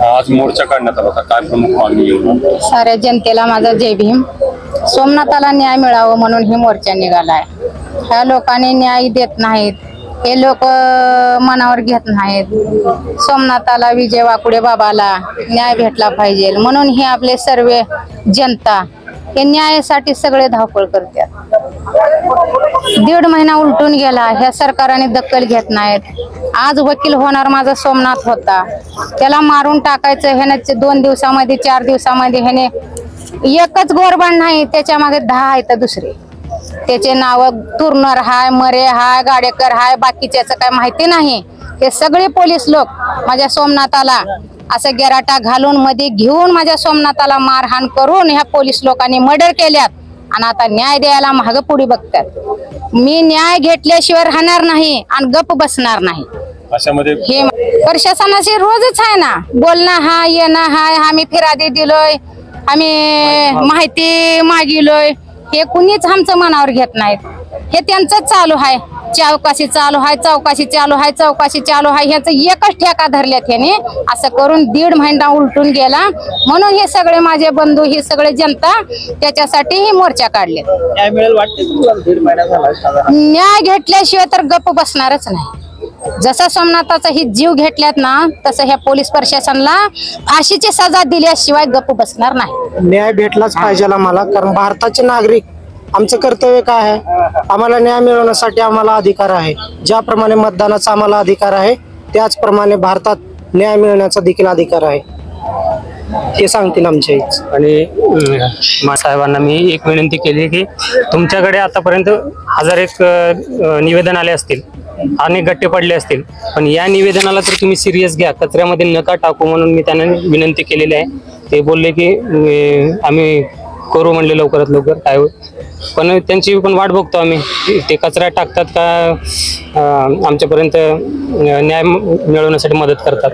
आज मोर्चा काढण्यात आला होता, काय प्रमुख मागणी घेऊन? साऱ्या जनतेला माझा जय भीम। सोमनाथाला न्याय मिळावा म्हणून ही मोर्चा निघालाय। ह्या लोकांनी न्याय देत नाहीत, हे लोक मनावर घेत नाहीत। सोमनाथाला, विजय वाकुडे बाबाला न्याय भेटला पाहिजे म्हणून हे आपले सर्व जनता हे न्यायासाठी सगळे धावपळ करतात। 1.5 महिना उलटून गेला, ह्या सरकारने दखल घेत नाहीत। आज वकील होणार माझा सोमनाथ होता, त्याला मारून टाकायचं ह्याने 2 दिवसामध्ये 4 दिवसामध्ये ह्याने एकच गोरबाण नाही, त्याच्या मागे 10 आहेत दुसरे। त्याचे नाव तुरनर हाय, मरे हाय, गाडेकर हाय, बाकीच्याच काय माहिती नाही। हे सगळे पोलीस लोक माझ्या सोमनाथाला असं गेराटा घालून मध्ये घेऊन माझ्या सोमनाथाला मारहाण करून ह्या पोलीस लोकांनी मर्डर केल्यात आणि आता न्याय द्यायला मागे पुढे बघतात। मी न्याय घेतल्याशिवाय राहणार नाही आणि गप्प बसणार नाही। अशामध्ये हे प्रशासनाचे रोजच आहे ना, बोलणं हा, येणं हाय, आम्ही फिरादी दिलोय, आम्ही माहिती मागिलोय, हे कुणीच आमचं मनावर घेत नाहीत। हे त्यांचं चालू आहे, चौकशी चालू आहे, चौकशी चालू आहे, चौकशी चालू आहे, ह्याचं एकच ठेका धरल्यात ह्याने। असं करून 1.5 महिना उलटून गेला म्हणून हे सगळे माझे बंधू, ही सगळे जनता त्याच्यासाठी ही मोर्चा काढले। न्याय मिळेल वाटते तुम्हाला? 1.5 महिना झाला, न्याय घेतल्याशिवाय तर गप्प बसणारच नाही। जसा सोमनाथाचा ही जीव घेतल्यात ना, तसं ह्या पोलीस प्रशासनाला फाशीची सजा दिल्याशिवाय गप्प बसणार नाही। न्याय भेटलाच पाहिजे आम्हाला, कारण भारताचे नागरिक आमचं कर्तव्य काय आहे, आम्हाला न्याय मिळवण्यासाठी आम्हाला अधिकार आहे। ज्याप्रमाणे मतदानाचा आम्हाला अधिकार आहे, त्याचप्रमाणे भारतात न्याय मिळवण्याचा देखील अधिकार आहे, हे सांगतील आमचे। आणि साहेबांना मी एक विनंती केली की तुमच्याकडे आतापर्यंत 1001 निवेदन आले असतील, अनेक गट्टे पडले असतील, पण या निवेदनाला तर तुम्ही सिरियस घ्या, कचऱ्यामध्ये नका टाकू म्हणून मी त्यांना विनंती केलेली आहे। ते बोलले की आम्ही करू म्हणले लवकरात लवकर, काय पण त्यांची पण वाट बघतो आम्ही, ते कचरा टाकतात का आमच्यापर्यंत न्याय मिळवण्यासाठी मदत करतात।